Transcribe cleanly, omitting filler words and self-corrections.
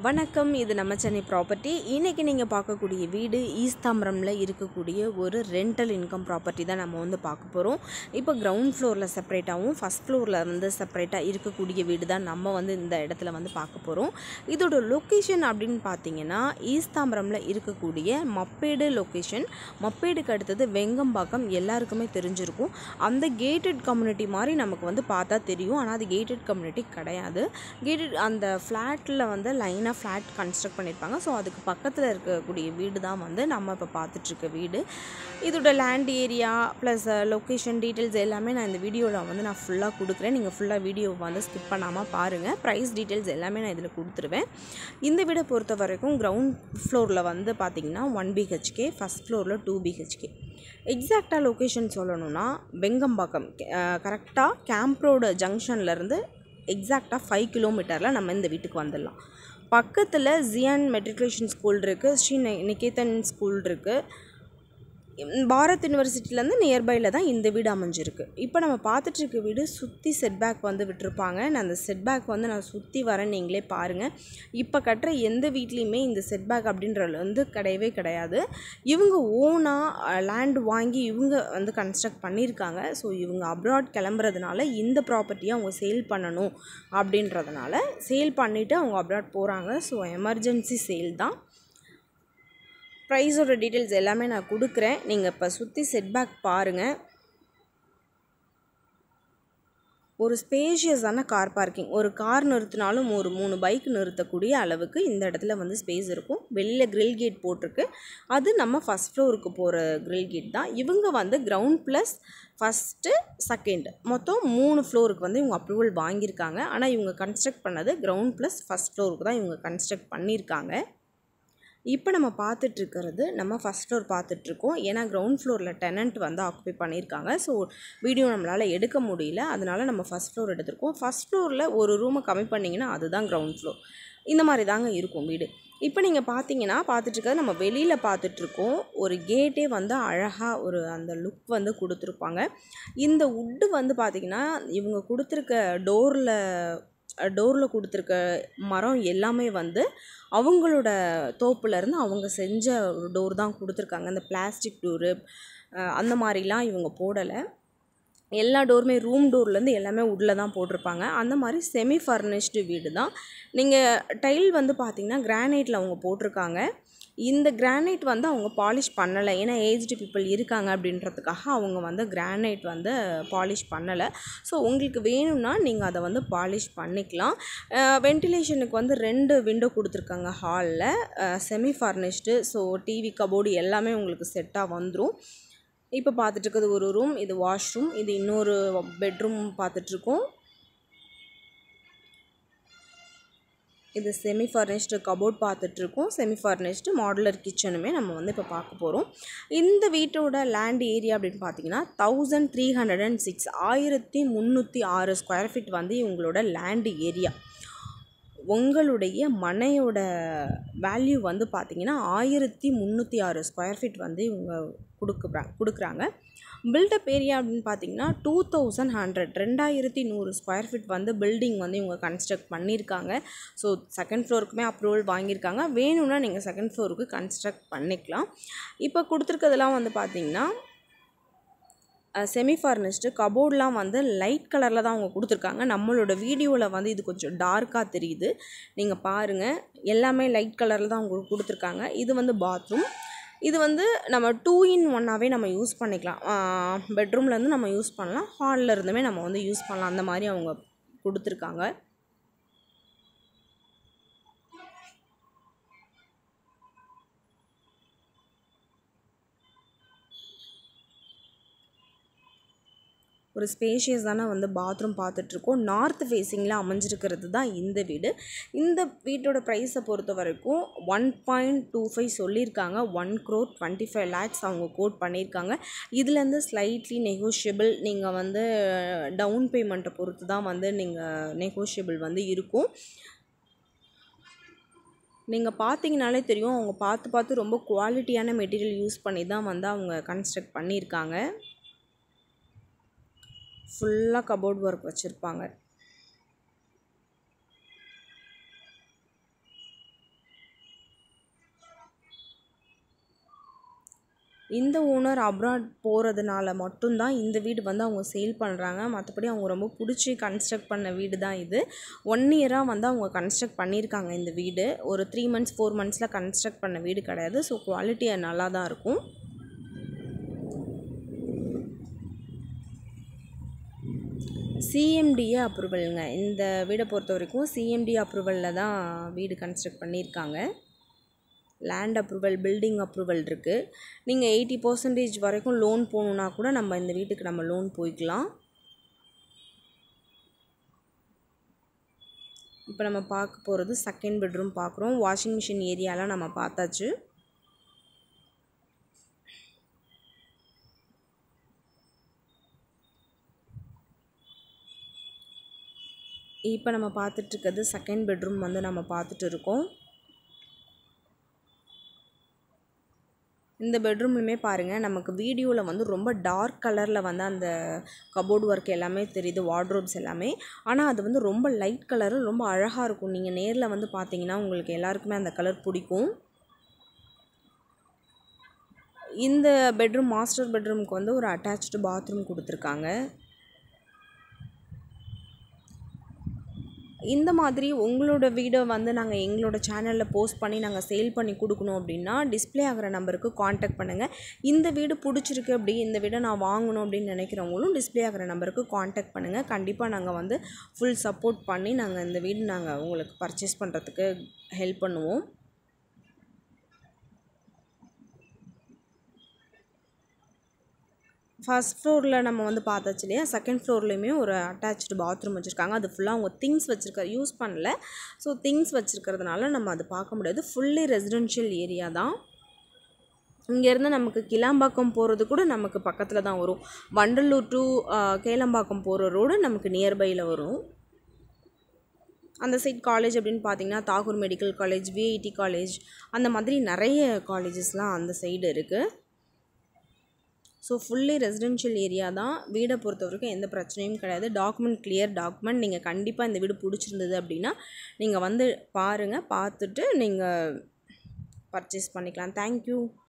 வணக்கம். இது நம்ம சென்னை ப்ராப்பர்ட்டி. இன்றைக்கி நீங்கள் பார்க்கக்கூடிய வீடு ஈஸ்தாம்பரமில் இருக்கக்கூடிய ஒரு ரெண்டல் இன்கம் ப்ராப்பர்ட்டி தான் நம்ம வந்து பார்க்க போகிறோம். இப்போ கிரவுண்ட் ஃப்ளோரில் செப்பரேட்டாகவும் ஃபஸ்ட் ஃப்ளோரில் வந்து செப்பரேட்டாக இருக்கக்கூடிய வீடு தான் நம்ம வந்து இந்த இடத்துல வந்து பார்க்க போகிறோம். இதோட லொக்கேஷன் அப்படின்னு பார்த்தீங்கன்னா ஈஸ்தாம்பரமில் இருக்கக்கூடிய மப்பேடு லொக்கேஷன். மப்பேடுக்கு அடுத்தது வெங்கம்பாக்கம் எல்லாருக்குமே தெரிஞ்சிருக்கும். அந்த கேட்டட் கம்யூனிட்டி மாதிரி நமக்கு வந்து பார்த்தா தெரியும். ஆனால் அது கேட்டட் கம்யூனிட்டி கிடையாது. கேட்டட் அந்த ஃப்ளாட்டில் வந்து லைனாக ஃப்ளாட் கன்ஸ்ட்ரக்ட் பண்ணியிருப்பாங்க. ஸோ அதுக்கு பக்கத்தில் இருக்கக்கூடிய வீடு தான் வந்து நம்ம இப்போ பார்த்துட்ருக்க வீடு. இதோட land area plus location details எல்லாமே நான் இந்த வீடியோவில் வந்து நான் ஃபுல்லாக கொடுக்குறேன். நீங்கள் ஃபுல்லாக வீடியோவை வந்து ஸ்கிப் பண்ணாமல் பாருங்கள். ப்ரைஸ் டீட்டெயில்ஸ் எல்லாமே நான் இதில் கொடுத்துருவேன். இந்த வீடை பொறுத்த வரைக்கும் கிரவுண்ட் ஃப்ளோரில் வந்து பார்த்திங்கன்னா 1 BHK, ஃபஸ்ட் ஃப்ளோரில் 2 BHK. எக்ஸாக்டாக லொக்கேஷன் சொல்லணும்னா வெங்கம்பாக்கம் கரெக்டாக கேம்ப் ரோடு ஜங்ஷன்லேருந்து எக்ஸாக்டாக 5 கிலோமீட்டரில் நம்ம இந்த வீட்டுக்கு வந்துடலாம். பக்கத்தில் ஜியான் மெட்ரிகுலேஷன் ஸ்கூல் இருக்குது, ஸ்ரீ நிகேதன் ஸ்கூல் இருக்குது. பாரத் யூனிவர்சிட்டிலேருந்து நியர்பையில் தான் இந்த வீடு அமைஞ்சிருக்கு. இப்போ நம்ம பார்த்துட்ருக்க வீடு சுற்றி செட்பேக் வந்து விட்டுருப்பாங்க. நான் அந்த செட்பேக் வந்து நான் சுற்றி வரேன், நீங்களே பாருங்கள். இப்போ கட்டுற எந்த வீட்லேயுமே இந்த செட்பேக் அப்படின்றது வந்து கிடையவே கிடையாது. இவங்க ஓனாக லேண்ட் வாங்கி இவங்க வந்து கன்ஸ்ட்ரக்ட் பண்ணியிருக்காங்க. ஸோ இவங்க அப்ராட் கிளம்புறதுனால இந்த ப்ராப்பர்ட்டியை அவங்க சேல் பண்ணணும் அப்படின்றதுனால சேல் பண்ணிவிட்டு அவங்க அப்ராட் போகிறாங்க. ஸோ எமர்ஜென்சி சேல் தான். ப்ரைஸோட டீட்டெயில்ஸ் எல்லாமே நான் கொடுக்குறேன். நீங்கள் இப்போ சுற்றி செட்பேக் பாருங்கள். ஒரு ஸ்பேஷியஸான கார் பார்க்கிங். ஒரு கார் நிறுத்தினாலும் ஒரு 3 பைக் நிறுத்தக்கூடிய அளவுக்கு இந்த இடத்துல வந்து ஸ்பேஸ் இருக்கும். வெளியில் கிரில் கேட் போட்டிருக்கு. அது நம்ம ஃபஸ்ட் ஃப்ளோருக்கு போகிற கிரில் கேட் தான். இவங்க வந்து கிரவுண்ட் ப்ளஸ் ஃபஸ்ட்டு செகண்ட் மொத்தம் 3 ஃப்ளோருக்கு வந்து இவங்க அப்ரூவல் வாங்கியிருக்காங்க. ஆனால் இவங்க கன்ஸ்ட்ரக்ட் பண்ணது கிரவுண்ட் ப்ளஸ் ஃபஸ்ட் ஃப்ளோருக்கு தான் இவங்க கன்ஸ்ட்ரக்ட் பண்ணியிருக்காங்க. இப்போ நம்ம பார்த்துட்ருக்கிறது நம்ம ஃபஸ்ட் ஃப்ளோர் பார்த்துட்ருக்கோம். ஏன்னா கிரவுண்ட் ஃப்ளோரில் டெனண்ட் வந்து ஆக்குபை பண்ணியிருக்காங்க. ஸோ வீடியோ நம்மளால் எடுக்க முடியல. அதனால் நம்ம ஃபஸ்ட் ஃப்ளோர் எடுத்திருக்கோம். ஃபஸ்ட் ஃப்ளோரில் ஒரு ரூமை கம்மி பண்ணிங்கன்னா அதுதான் கிரவுண்ட் ஃப்ளோர். இந்த மாதிரி தாங்க இருக்கும் வீடு. இப்போ நீங்கள் பார்த்தீங்கன்னா பார்த்துட்ருக்கிறது நம்ம வெளியில் பார்த்துட்ருக்கோம். ஒரு கேட்டே வந்து அழகாக ஒரு அந்த லுக் வந்து கொடுத்துருப்பாங்க. இந்த வுட்டு வந்து பார்த்திங்கன்னா இவங்க கொடுத்துருக்க டோரில் கொடுத்துருக்க மரம் எல்லாமே வந்து அவங்களோட தோப்புலேருந்து அவங்க செஞ்ச ஒரு டோர் தான் கொடுத்துருக்காங்க. இந்த பிளாஸ்டிக் டோரு அந்த மாதிரிலாம் இவங்க போடலை. எல்லா டோருமே ரூம் டோர்லேருந்து எல்லாமே உட்டில் தான் போட்டிருப்பாங்க. அந்த மாதிரி செமி ஃபர்னிஷ்டு வீடு தான். நீங்கள் டைல் வந்து பார்த்திங்கன்னா கிரானைட்டில் அவங்க போட்டிருக்காங்க. இந்த கிரானைட் வந்து அவங்க பாலிஷ் பண்ணலை. ஏன்னா ஏஜ்டு பீப்புள் இருக்காங்க அப்படின்றதுக்காக அவங்க வந்து கிரானைட் வந்து பாலிஷ் பண்ணலை. ஸோ உங்களுக்கு வேணும்னா நீங்கள் அதை வந்து பாலிஷ் பண்ணிக்கலாம். வென்டிலேஷனுக்கு வந்து 2 விண்டோ கொடுத்துருக்காங்க ஹாலில். Semi furnished. So TV cupboard எல்லாமே உங்களுக்கு செட்டாக வந்துடும். இப்போ பார்த்துட்ருக்கிறது ஒரு ரூம். இது வாஷ்ரூம். இது இன்னொரு பெட்ரூம் பார்த்துட்ருக்கோம். இது செமி ஃபர்னிஷ்டு கபோர்ட் பார்த்துட்ருக்கோம். செமி ஃபர்னிஷ்டு மாடுலர் கிச்சனுமே நம்ம வந்து இப்போ பார்க்க போகிறோம். இந்த வீட்டோட லேண்ட் ஏரியா அப்படின்னு பார்த்தீங்கன்னா 1306 1306 ஸ்கொயர் ஃபீட் வந்து இவங்களோட லேண்ட் ஏரியா. உங்களுடைய மனையோட வேல்யூ வந்து பார்த்திங்கன்னா 1306 ஸ்கொயர் ஃபீட் வந்து இவங்க கொடுக்குறாங்க. பில்டப் ஏரியா அப்படின்னு பார்த்தீங்கன்னா 2100 2100 ஸ்கொயர் ஃபீட் வந்து பில்டிங் வந்து இவங்க கன்ஸ்ட்ரக்ட் பண்ணியிருக்காங்க. ஸோ செகண்ட் ஃப்ளோருக்குமே அப்ரூவல் வாங்கியிருக்காங்க. வேணும்னா நீங்கள் செகண்ட் ஃப்ளோருக்கு கன்ஸ்ட்ரக்ட் பண்ணிக்கலாம். இப்போ கொடுத்துருக்கிறதுலாம் வந்து பார்த்திங்கன்னா செமி ஃபர்னிஷ்டு. கபோர்ட்லாம் வந்து லைட் கலரில் தான் அவங்க கொடுத்துருக்காங்க. நம்மளோட வீடியோவில் வந்து இது கொஞ்சம் டார்க்காக தெரியுது. நீங்கள் பாருங்கள், எல்லாமே லைட் கலரில் தான் அவங்க கொடுத்துருக்காங்க. இது வந்து பாத்ரூம். இது வந்து நம்ம 2 in 1ஆகவே நம்ம யூஸ் பண்ணிக்கலாம். பெட்ரூம்லேருந்து நம்ம யூஸ் பண்ணலாம், ஹாலில் இருந்துமே நம்ம வந்து யூஸ் பண்ணலாம். அந்த மாதிரி அவங்க கொடுத்துருக்காங்க. ஒரு ஸ்பேஷியஸான வந்து பாத்ரூம் பார்த்துட்ருக்கோம். நார்த் ஃபேஸிங்கில் அமைஞ்சிருக்கிறது தான் இந்த வீடு. இந்த வீட்டோட ப்ரைஸை பொறுத்த வரைக்கும் 1.25 சொல்லியிருக்காங்க. 1,25 lakhs அவங்க கோட் பண்ணியிருக்காங்க. இதுலேருந்து ஸ்லைட்லி நெகோஷியபிள். நீங்கள் வந்து டவுன் பேமெண்ட்டை பொறுத்து தான் வந்து நீங்கள் நெகோஷியபிள் வந்து இருக்கும். நீங்கள் பார்த்தீங்கனாலே தெரியும், அவங்க பார்த்து ரொம்ப குவாலிட்டியான மெட்டீரியல் யூஸ் பண்ணி தான் வந்து அவங்க கன்ஸ்ட்ரக்ட் பண்ணியிருக்காங்க. ஃபுல்லாக கபோர்ட் ஒர்க் வச்சுருப்பாங்க. இந்த ஓனர் அப்ராட் போகிறதுனால மட்டும்தான் இந்த வீடு வந்து அவங்க சேல் பண்ணுறாங்க. மற்றபடி அவங்க ரொம்ப பிடிச்சி கன்ஸ்ட்ரக்ட் பண்ண வீடு தான் இது. 1 இயராக வந்து அவங்க கன்ஸ்ட்ரக்ட் பண்ணியிருக்காங்க இந்த வீடு. ஒரு 3 months 4 monthஸில் கன்ஸ்ட்ரக்ட் பண்ண வீடு கிடையாது. ஸோ குவாலிட்டி நல்லா தான் இருக்கும். சிஎம்டிஏ அப்ரூவலுங்க. இந்த வீடை பொறுத்த வரைக்கும் சிஎம்டி அப்ரூவலில் தான் வீடு கன்ஸ்ட்ரக்ட் பண்ணியிருக்காங்க. லேண்ட் அப்ரூவல், பில்டிங் அப்ரூவல் இருக்குது. நீங்கள் 80% வரைக்கும் லோன் போகணுன்னா கூட நம்ம இந்த வீட்டுக்கு நம்ம லோன் போய்க்கலாம். இப்போ நம்ம பார்க்க போகிறது செகண்ட் பெட்ரூம் பார்க்குறோம். வாஷிங் மிஷின் ஏரியாலாம் நம்ம பார்த்தாச்சு. இப்போ நம்ம பார்த்துட்ருக்கிறது செகண்ட் பெட்ரூம் வந்து நம்ம பார்த்துட்டு இருக்கோம். இந்த பெட்ரூம்லையுமே பாருங்கள், நமக்கு வீடியோவில் வந்து ரொம்ப டார்க் கலரில் வந்து அந்த கபோர்டு ஒர்க் எல்லாமே தெரியுது, வார்ட்ரோப்ஸ் எல்லாமே. ஆனால் அது வந்து ரொம்ப லைட் கலரு, ரொம்ப அழகாக இருக்கும். நீங்கள் நேரில் வந்து பார்த்தீங்கன்னா உங்களுக்கு எல்லாருக்குமே அந்த கலர் பிடிக்கும். இந்த பெட்ரூம் மாஸ்டர் பெட்ரூமுக்கு வந்து ஒரு அட்டாச்டு பாத்ரூம் கொடுத்துருக்காங்க. இந்த மாதிரி உங்களோட வீடை வந்து நாங்கள் எங்களோட சேனலில் போஸ்ட் பண்ணி நாங்கள் சேல் பண்ணி கொடுக்கணும் அப்படின்னா டிஸ்பிளே ஆகிற நம்பருக்கு காண்டாக்ட் பண்ணுங்கள். இந்த வீடு பிடிச்சிருக்கு அப்படி இந்த வீடை நான் வாங்கணும் அப்படின்னு நினைக்கிறவங்களும் டிஸ்பிளே ஆகிற நம்பருக்கு காண்டாக்ட் பண்ணுங்கள். கண்டிப்பாக நாங்கள் வந்து ஃபுல் சப்போர்ட் பண்ணி நாங்கள் இந்த வீடு நாங்கள் உங்களுக்கு பர்ச்சேஸ் பண்ணுறதுக்கு ஹெல்ப் பண்ணுவோம். ஃபர்ஸ்ட் ஃப்ளோரில் நம்ம வந்து பார்த்தாச்சு இல்லையா, செகண்ட் ஃப்ளோர்லேயுமே ஒரு அட்டாச்டு பாத்ரூம் வச்சுருக்காங்க. அது ஃபுல்லாக அவங்க திங்ஸ் யூஸ் பண்ணல. ஸோ திங்ஸ் வச்சுருக்கிறதுனால நம்ம அது பார்க்க முடியாது. ஃபுல்லி ரெசிடென்ஷியல் ஏரியா தான். இங்கேருந்து நமக்கு கிளாம்பாக்கம் போகிறது கூட நமக்கு பக்கத்தில் தான் வரும். வண்டலூர் டு கேளம்பாக்கம் போகிற ரோடு நமக்கு நியர்பையில் வரும். அந்த சைட் காலேஜ் அப்படின்னு பார்த்தீங்கன்னா Tagore medical college, VIT college, அந்த மாதிரி நிறைய காலேஜஸ்லாம் அந்த சைடு இருக்குது. ஸோ ஃபுல்லி ரெசிடென்ஷியல் ஏரியா தான். வீடை பொறுத்த வரைக்கும் எந்த பிரச்சனையும் கிடையாது. Document clear document. நீங்கள் கண்டிப்பாக இந்த வீடு பிடிச்சிருந்தது அப்படின்னா நீங்கள் வந்து பாருங்கள், பார்த்துட்டு நீங்கள் பர்ச்சேஸ் பண்ணிக்கலாம். தேங்க்யூ.